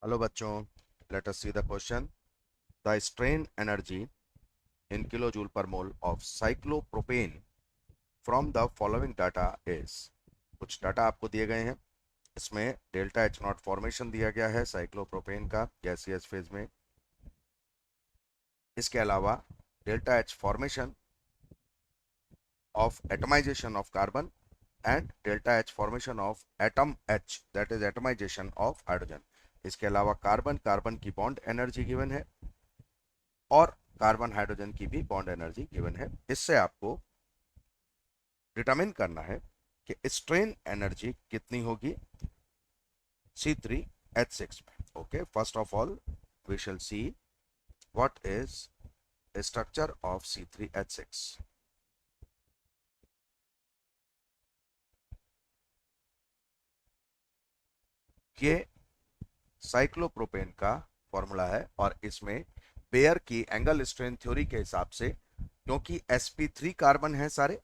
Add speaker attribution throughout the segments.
Speaker 1: Hello बच्चों, let us see the question. The strain energy in kilojoule per mole of cyclopropane from the following data is. कुछ data आपको दिए गए हैं. इसमें डेल्टा एच नॉट फॉर्मेशन दिया गया है साइक्लोप्रोपेन का गैसियस फेज में. इसके अलावा delta H formation of atomisation of carbon and delta H formation of atom H, that is atomisation of hydrogen. इसके अलावा कार्बन कार्बन की बॉन्ड एनर्जी गिवन है और कार्बन हाइड्रोजन की भी बॉन्ड एनर्जी गिवन है. इससे आपको डिटरमिन करना है कि स्ट्रेन एनर्जी कितनी होगी C3H6 में. Okay, first of all we shall see what is structure of C3H6. ये साइक्लोप्रोपेन का फॉर्मूला है और इसमें बेयर की एंगल स्ट्रेन थ्योरी के हिसाब से, क्योंकि sp3 कार्बन है सारे,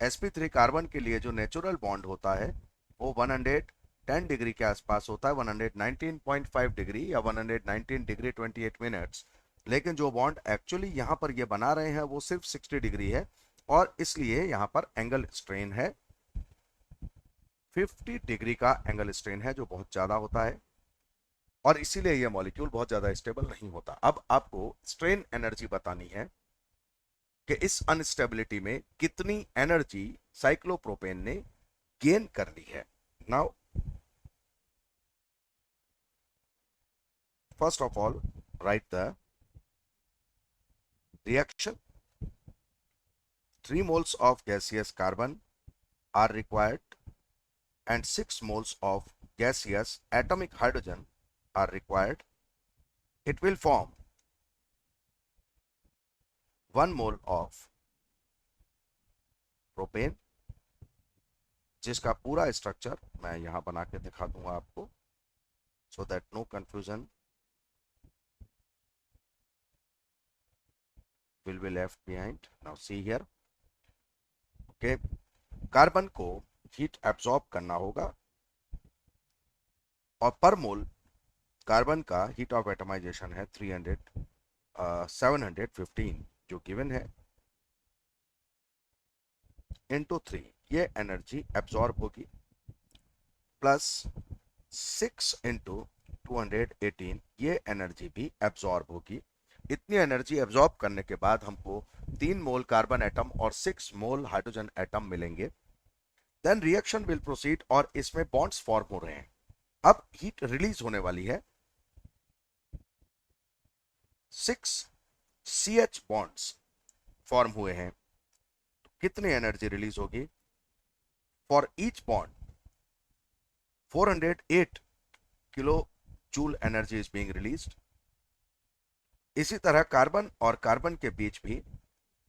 Speaker 1: sp3 कार्बन के लिए जो नेचुरल बॉन्ड होता है वो 110 डिग्री के आसपास होता है, 119.5 डिग्री या 119 डिग्री 28 मिनट्स. लेकिन जो बॉन्ड एक्चुअली यहाँ पर ये बना रहे हैं वो सिर्फ 60 डिग्री है और इसलिए यहाँ पर एंगल स्ट्रेन है 50 डिग्री का एंगल स्ट्रेन है, जो बहुत ज्यादा होता है और इसीलिए ये मॉलिक्यूल बहुत ज्यादा स्टेबल नहीं होता. अब आपको स्ट्रेन एनर्जी बतानी है कि इस अनस्टेबिलिटी में कितनी एनर्जी साइक्लोप्रोपेन ने गेन कर ली है. Now first of all right the reaction. 3 moles of gaseous carbon are required and 6 moles of gaseous atomic hydrogen are required. It will form 1 mole of propane, जिसका पूरा structure मैं यहां बना के दिखा दूंगा आपको, so that no confusion will be left behind. Now see here. Okay, carbon को हीट एब्जॉर्ब करना होगा और पर मोल कार्बन का हीट ऑफ एटमाइजेशन है 715 जो गिवन है इनटू 3. ये एनर्जी एब्जॉर्ब होगी प्लस 6 इंटू 218, ये एनर्जी भी एब्जॉर्ब होगी. इतनी एनर्जी एब्जॉर्ब करने के बाद हमको 3 मोल कार्बन एटम और 6 मोल हाइड्रोजन एटम मिलेंगे. देन रिएक्शन विल प्रोसीड और इसमें बॉन्ड्स फॉर्म हो रहे हैं. अब हीट रिलीज होने वाली है. 6 CH बॉन्ड्स फॉर्म हुए हैं. तो कितनी एनर्जी रिलीज होगी? For each bond 408 kilo joule energy is being released. इसी तरह कार्बन और कार्बन के बीच भी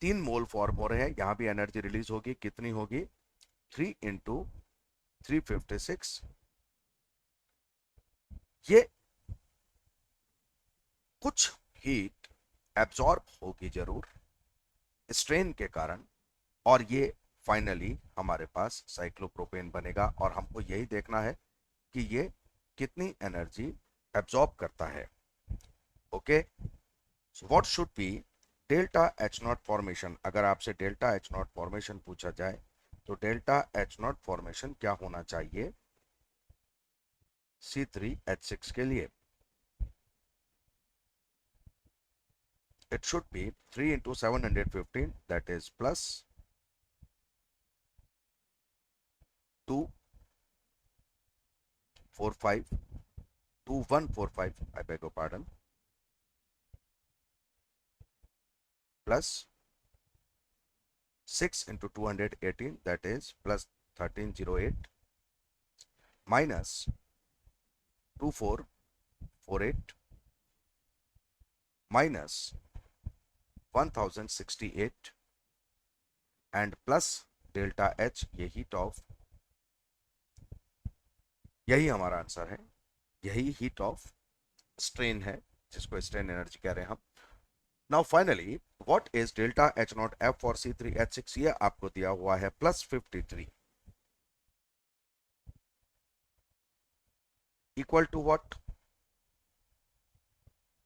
Speaker 1: 3 मोल फॉर्म हो रहे हैं. यहां भी एनर्जी रिलीज होगी. कितनी होगी? 3 इंटू 356. ये कुछ हीट एब्जॉर्ब होगी जरूर स्ट्रेन के कारण और ये फाइनली हमारे पास साइक्लोप्रोपेन बनेगा और हमको यही देखना है कि ये कितनी एनर्जी एब्जॉर्ब करता है. Okay, so what should be delta H not formation. अगर आपसे डेल्टा एच नॉट फॉर्मेशन पूछा जाए तो डेल्टा एच नॉट फॉर्मेशन क्या होना चाहिए C3H6 के लिए? It should be 3 into 715, that is plus 245, 2145, I beg your pardon, plus 6 into 218, that is plus 1308, minus 2448, minus 1068 and plus delta H, ये heat of, यही हमारा आंसर है. यही हीट ऑफ स्ट्रेन है जिसको स्ट्रेन एनर्जी कह रहे हैं हम. Now finally what is delta H not F for C3H6? ये आपको दिया हुआ है plus 53 equal to what?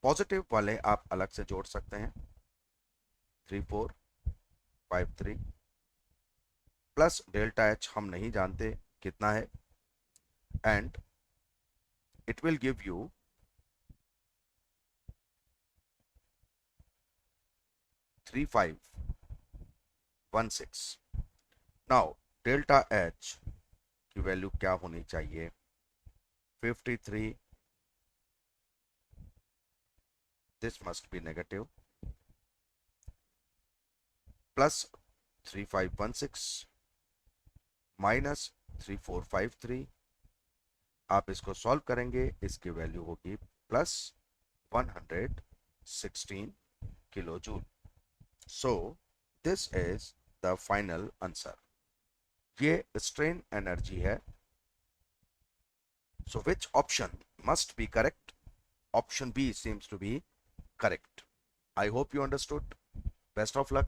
Speaker 1: Positive वाले आप अलग से जोड़ सकते हैं, 3453 प्लस डेल्टा एच हम नहीं जानते कितना है, and it will give you 3516. Now delta H की वैल्यू क्या होनी चाहिए, 53, this must be negative, plus 3516 minus 3453. आप इसको सॉल्व करेंगे, इसकी वैल्यू होगी plus 116 kilo joule. So this is the final answer. ये स्ट्रेन एनर्जी है. So which option must be correct? Option B seems to be correct. I hope you understood. Best of luck.